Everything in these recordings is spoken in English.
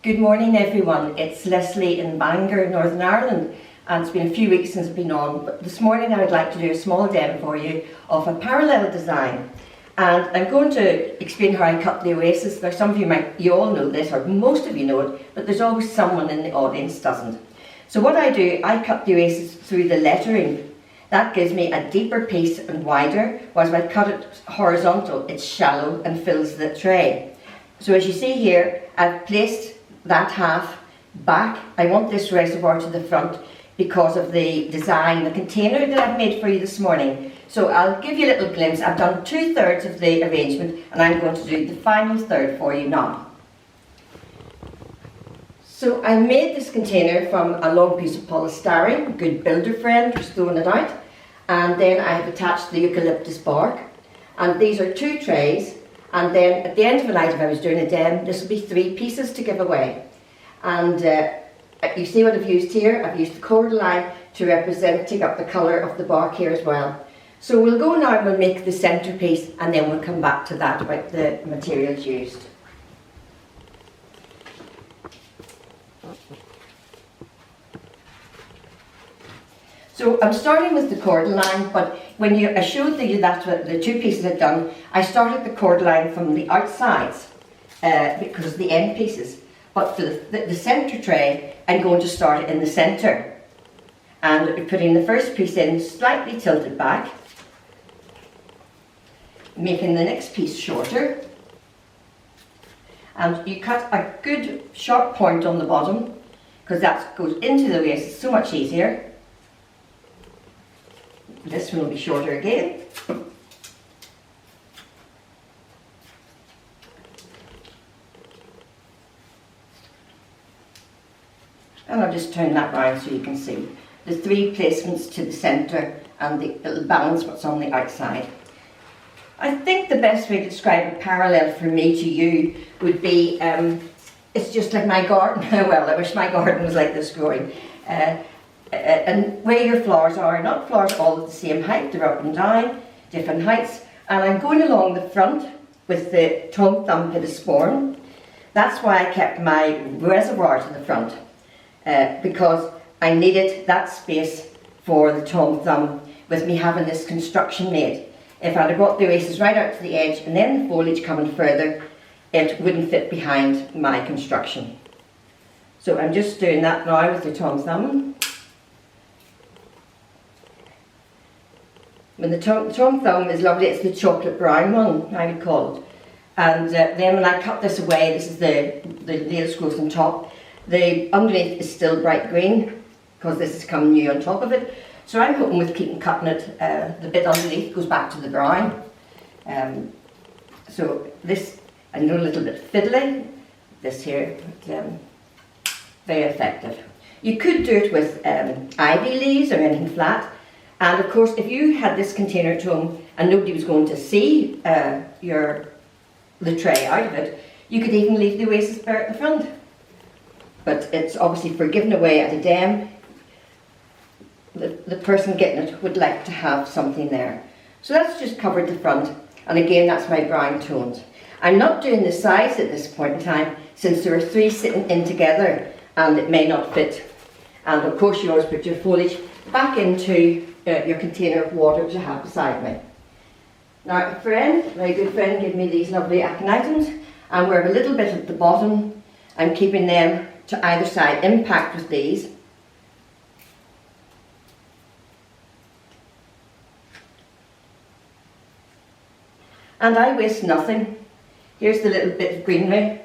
Good morning everyone, it's Leslie in Bangor, Northern Ireland, and it's been a few weeks since I've been on, but this morning I would like to do a small demo for you of a parallel design. And I'm going to explain how I cut the oasis. Now some of you all know this, or most of you know it, but there's always someone in the audience doesn't. So what I do, I cut the oasis through the lettering. That gives me a deeper piece and wider, whereas if I cut it horizontal, it's shallow and fills the tray. So as you see here, I've placed that half back. I want this reservoir to the front because of the design, the container that I've made for you this morning. So I'll give you a little glimpse. I've done 2/3 of the arrangement and I'm going to do the final third for you now. So I made this container from a long piece of polystyrene, a good builder friend who's thrown it out, and then I have attached the eucalyptus bark, and these are 2 trays. And then at the end of the night, if I was doing a demo, this will be 3 pieces to give away. And you see what I've used here? I've used the Cordyline to represent, take up the colour of the bark here as well. So we'll go now and we'll make the centrepiece, and then we'll come back to that about the materials used. So I'm starting with the Cordyline, but when I showed you that the 2 pieces I'd done, I started the Cordyline from the outsides because of the end pieces. But for the centre tray, I'm going to start it in the centre. And putting the first piece in slightly tilted back, making the next piece shorter. And you cut a good sharp point on the bottom, because that goes into the waist, it's so much easier. This one will be shorter again. And I'll just turn that round so you can see the 3 placements to the centre, and it'll balance what's on the outside. I think the best way to describe a parallel for me to you would be, it's just like my garden. Well, I wish my garden was like this growing. And where your flowers are, not flowers all at the same height, they're up and down, different heights. And I'm going along the front with the tom thumb Pittosporum. That's why I kept my reservoir to the front, because I needed that space for the tom thumb with me having this construction made. If I'd have brought the oasis right out to the edge and then the foliage coming further, it wouldn't fit behind my construction. So I'm just doing that now with the tom thumb. When the tom thumb is lovely, it's the chocolate brown one, I would call it. And then when I cut this away, this is the nail screws on top. The underneath is still bright green, because this has come new on top of it. So I'm hoping with keeping cutting it, the bit underneath goes back to the brown. So this, I know a little bit fiddly, this here, but very effective. You could do it with ivy leaves or anything flat. And of course, if you had this container at home and nobody was going to see the tray out of it, you could even leave the oasis bare at the front. But it's obviously for giving away at a demo. The person getting it would like to have something there. So that's just covered the front, and again that's my brown tones. I'm not doing the sides at this point in time, since there are 3 sitting in together and it may not fit. And of course you always put your foliage back into your container of water which I have beside me. Now a very good friend, gave me these lovely Aconitums, and we're a little bit at the bottom. I'm keeping them to either side impact with these. And I waste nothing. Here's the little bit of greenery.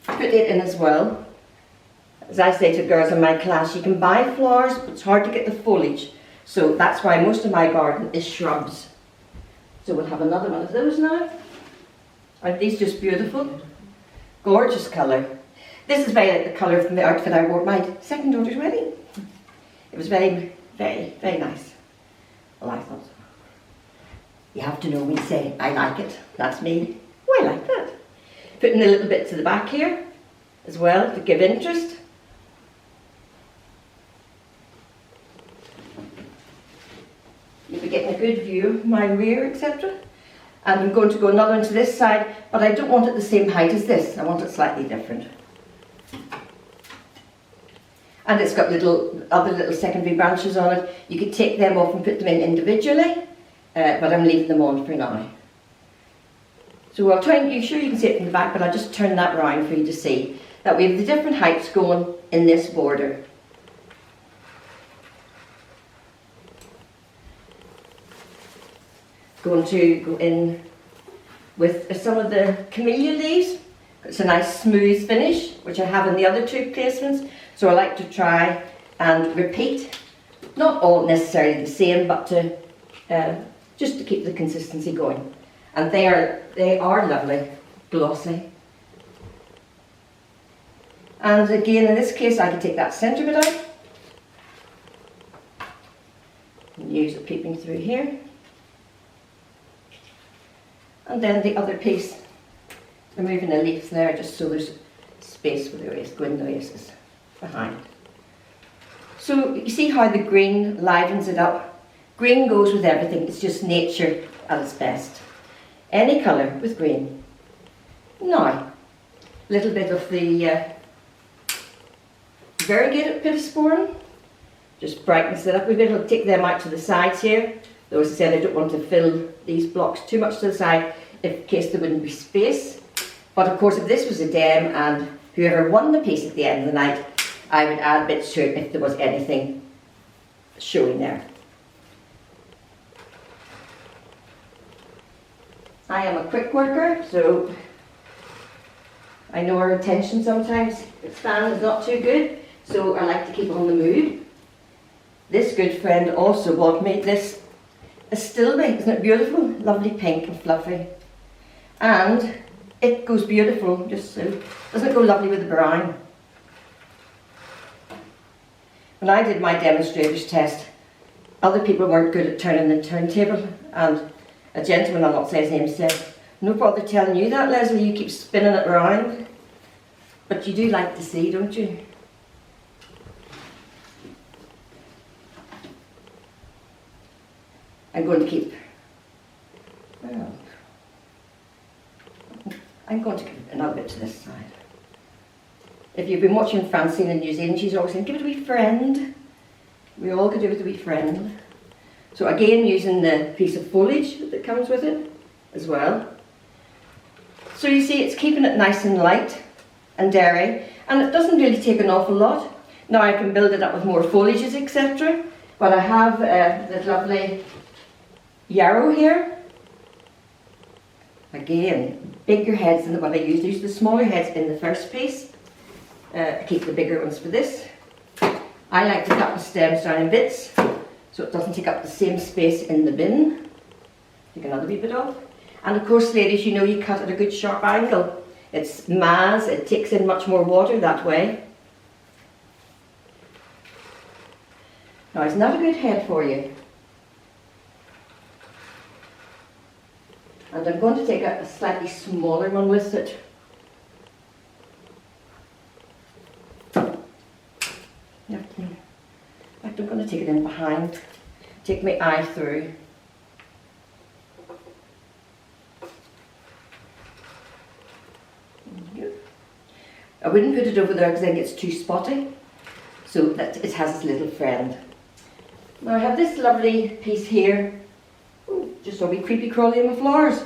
Put it in as well. As I say to girls in my class, you can buy flowers, but it's hard to get the foliage. So that's why most of my garden is shrubs. So we'll have another one of those now. Aren't these just beautiful? Gorgeous colour. This is very like the colour from the outfit I wore at my second daughter's wedding. It was very, very, very nice. Well, I thought so. You have to know when you say, I like it. That's me. Oh, I like that. Putting a little bit to the back here as well to give interest. You'll be getting a good view of my rear, etc. And I'm going to go another one to this side, but I don't want it the same height as this. I want it slightly different. And it's got other little secondary branches on it. You could take them off and put them in individually, but I'm leaving them on for now. So I'll try and, you sure you can see it from the back, but I'll just turn that round for you to see that we have the different heights going in this border. Going to go in with some of the camellia leaves. It's a nice smooth finish, which I have in the other two placements. So I like to try and repeat, not all necessarily the same, but to just to keep the consistency going. And they are lovely, glossy. And again, in this case, I can take that centre bit out and use it peeping through here. And then the other piece, removing the leaf there, just so there's space for the rest, going the races behind. So you see how the green livens it up. Green goes with everything, it's just nature at its best. Any colour with green. Now, a little bit of the variegated Pittosporum, just brightens it up a bit. I'll take them out to the sides here. Though as I said, I don't want to fill these blocks too much to the side in case there wouldn't be space. But of course, if this was a dem and whoever won the piece at the end of the night, I would add bits to it if there was anything showing there. I am a quick worker, so I know our attention sometimes span is not too good, so I like to keep on the move. This good friend also bought me this Astilbe. Isn't it beautiful? Lovely pink and fluffy. And it goes beautiful, just so. Doesn't it go lovely with the brown? When I did my demonstrators test, other people weren't good at turning the turntable, and a gentleman, I'll not say his name, said, "No bother telling you that, Leslie, you keep spinning it round." But you do like to see, don't you? I'm going to keep, well, I'm going to give another bit to this side. If you've been watching Francine in New Zealand, she's always saying, give it a wee friend. We all could do with a wee friend. So again, using the piece of foliage that comes with it as well. So you see, it's keeping it nice and light and airy, and it doesn't really take an awful lot. Now I can build it up with more foliages, etc. But I have this lovely yarrow here. Again, bigger heads than what I used. I used the smaller heads in the first piece. Keep the bigger ones for this. I like to cut the stems down in bits so it doesn't take up the same space in the bin. Take another wee bit off. And of course, ladies, you know you cut at a good sharp angle. It's mass, it takes in much more water that way. Now, isn't that a good head for you? And I'm going to take a slightly smaller one with it. In fact, I'm going to take it in behind. Take my eye through. I wouldn't put it over there because then it gets too spotty. So that it has its little friend. Now I have this lovely piece here. Ooh, just a wee creepy crawly in my flowers.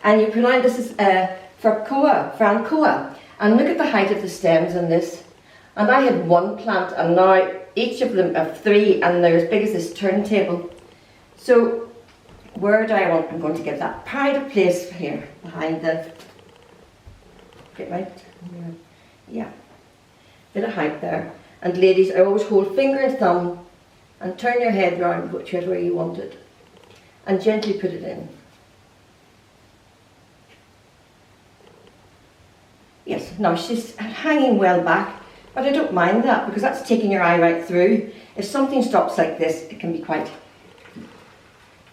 And you pronounce this as Francoa. And look at the height of the stems in this. And I had one plant, and now each of them have three, and they're as big as this turntable. So where do I want? I'm going to give that pride of place here behind the. Get right? Yeah. Bit of height there. And ladies, I always hold finger and thumb and turn your head round whichever way you want it. And gently put it in. Yes, now she's hanging well back, but I don't mind that because that's taking your eye right through. If something stops like this, it can be quite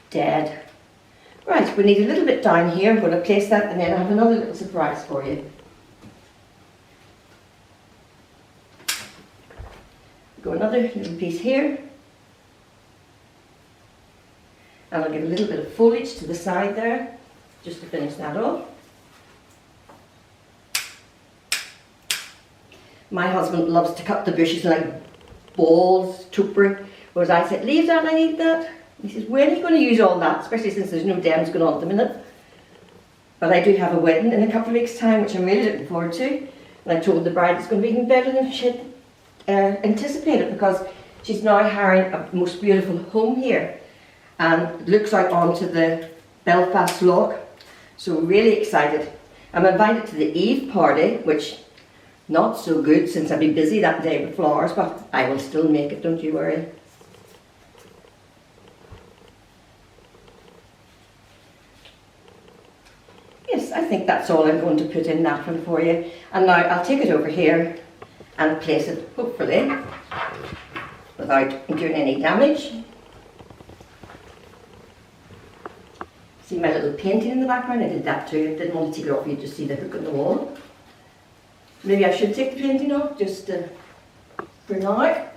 dead. Right, we need a little bit down here. I'm going to place that, and then I have another little surprise for you. Go another little piece here. And I'll give a little bit of foliage to the side there, just to finish that off. My husband loves to cut the bushes like balls, topiary, whereas I said, leave that, I need that. He says, when are you going to use all that, especially since there's no dams going on at the minute. But I do have a wedding in a couple of weeks' time, which I'm really looking forward to. And I told the bride it's going to be even better than she had anticipated, because she's now hiring a most beautiful home here. And it looks out onto the Belfast Loch. So really excited. I'm invited to the Eve party, which not so good since I'll be busy that day with flowers, but I will still make it, don't you worry. Yes, I think that's all I'm going to put in that one for you. And now I'll take it over here and place it, hopefully, without doing any damage. See my little painting in the background? I did that too. I didn't want to take it off, you just see the hook on the wall. Maybe I should take the painting off, just for now.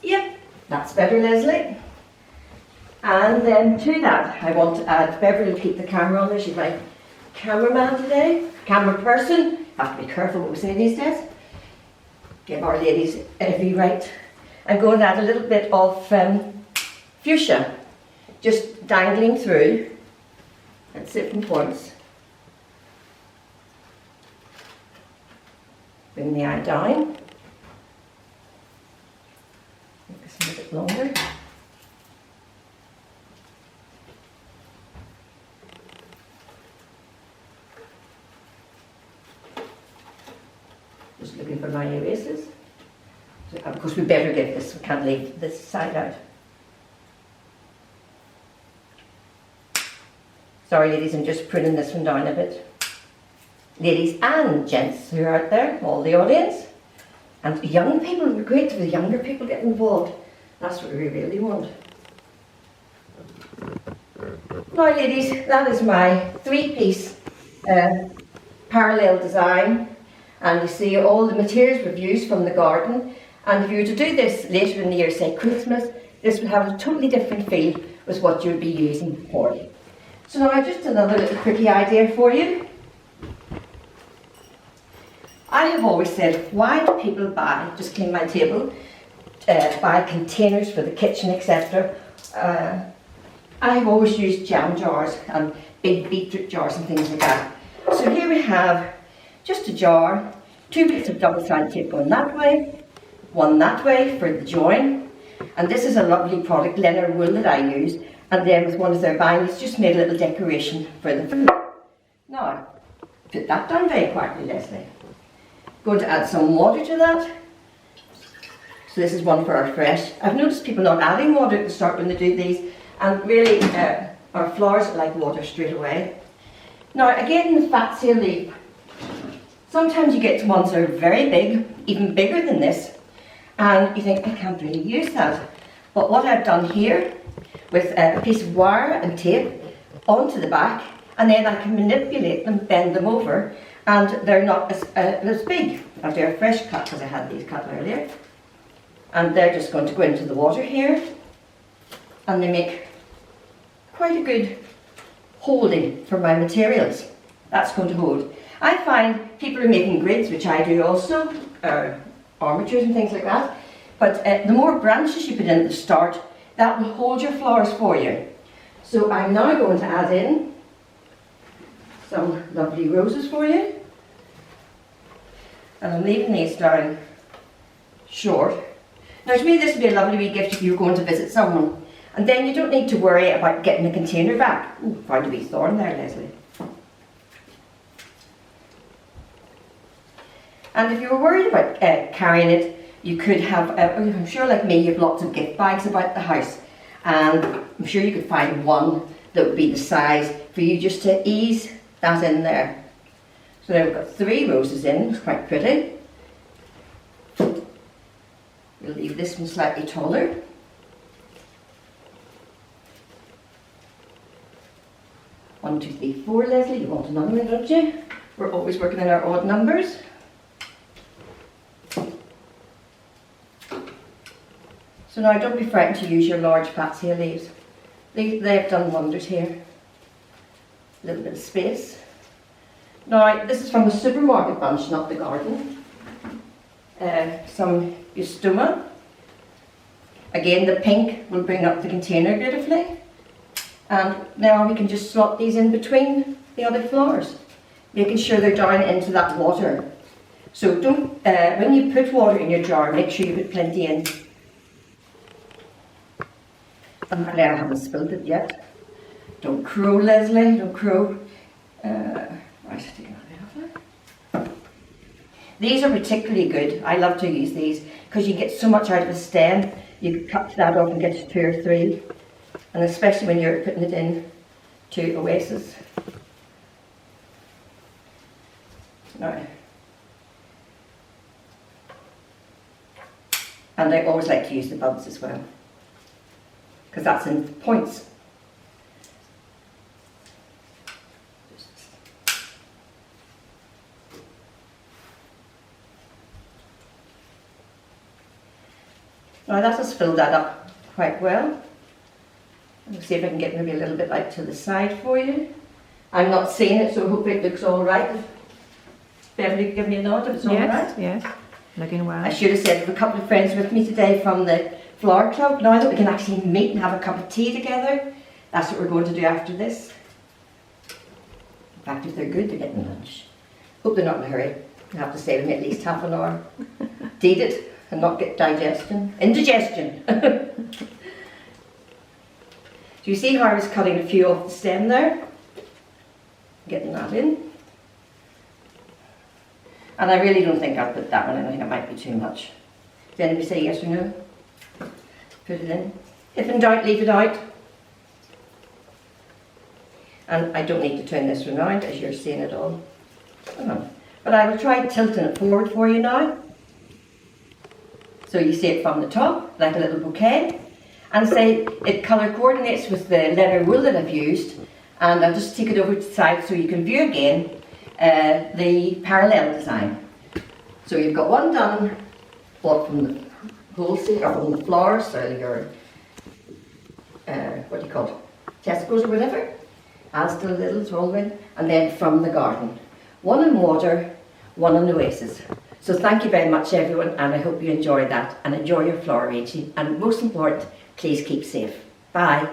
Yep, that's better, Leslie. And then to that, I want to add, Beverly will keep the camera on there, she's my cameraman today, camera person. Have to be careful what we say these days. Give our ladies every right. I'm going to add a little bit of fuchsia, just dangling through at certain points. Bring the eye down. Make this a little bit longer. Just looking for my erasers. So, of course we better get this, we can't leave this side out. Sorry ladies, I'm just pruning this one down a bit. Ladies and gents who are out there, all the audience, and young people, it would be great if the younger people get involved. That's what we really want. Now ladies, that is my three-piece parallel design, and you see all the materials we've used from the garden. And if you were to do this later in the year, say Christmas, this would have a totally different feel with what you'll be using for it. So now just another little quickie idea for you. I have always said, why do people buy, just clean my table, buy containers for the kitchen, etc. I have always used jam jars and big beetroot jars and things like that. So here we have just a jar, 2 bits of double-sided tape going that way, one that way for the join. And this is a lovely product, Leonard wool, that I use. And then with one of their bindings, just made a little decoration for the food. Now, put that down very quietly, Leslie. Going to add some water to that. So this is one for our fresh. I've noticed people not adding water at the start when they do these, and really our flowers like water straight away. Now again, the fat seal leaf. Sometimes you get ones that are very big, even bigger than this, and you think, I can't really use that. But what I've done here, with a piece of wire and tape onto the back, and then I can manipulate them, bend them over, and they're not as big. I'll do a fresh cut because I had these cut earlier. And they're just going to go into the water here, and they make quite a good holding for my materials. That's going to hold. I find people are making grids, which I do also, armatures and things like that, but the more branches you put in at the start, that will hold your flowers for you. So I'm now going to add in some lovely roses for you. And I'm leaving these down short. Now to me this would be a lovely wee gift if you were going to visit someone. And then you don't need to worry about getting the container back. Ooh, found a wee thorn there, Leslie. And if you were worried about carrying it, you could have, I'm sure like me, you have lots of gift bags about the house, and I'm sure you could find one that would be the size for you just to ease that in there. So now we've got 3 roses in, it's quite pretty. We'll leave this one slightly taller. One, 2, 3, 4, Leslie, you want another one, don't you? We're always working in our odd numbers. So now don't be frightened to use your large fat seal leaves. They've done wonders here. A little bit of space. Now this is from the supermarket bunch, not the garden. some Eustoma. Again, the pink will bring up the container beautifully. And now we can just slot these in between the other flowers, making sure they're down into that water. So don't, when you put water in your jar, make sure you put plenty in. And I haven't spilled it yet. Don't crow, Leslie, don't crow. Right, take it out. These are particularly good. I love to use these because you get so much out of the stem. You can cut that off and get 2 or 3. And especially when you're putting it in to oasis. Now, and I always like to use the buds as well, because that's in points. Now that has filled that up quite well. Let's see if I can get maybe a little bit out to the side for you. I'm not seeing it, so hopefully it looks all right. Beverly, give me a nod if it's all right. Yes, looking well. I should have said I have a couple of friends with me today from the Flower Club. Now that we can actually meet and have a cup of tea together, that's what we're going to do after this. In fact, if they're good, they're getting lunch. Hope they're not in a hurry. You have to stay with me at least half an hour. To eat it and not get indigestion. Do you see how I was cutting a few off the stem there? Getting that in. And I really don't think I'll put that one in. I think it might be too much. Does anybody say yes or no? Put it in. If in doubt, leave it out. And I don't need to turn this around as you're seeing it all. But I will try tilting it forward for you now. So you see it from the top, like a little bouquet. And say it colour coordinates with the leather wool that I've used. And I'll just take it over to the side so you can view again the parallel design. So you've got one done, bought from the wholesale, or from the florist, so your, what do you call it, Tesco's or whatever, Astilbe Little's all in, and then from the garden. One in water, one in oasis. So thank you very much everyone, and I hope you enjoy that, and enjoy your flower arranging, and most important, please keep safe. Bye.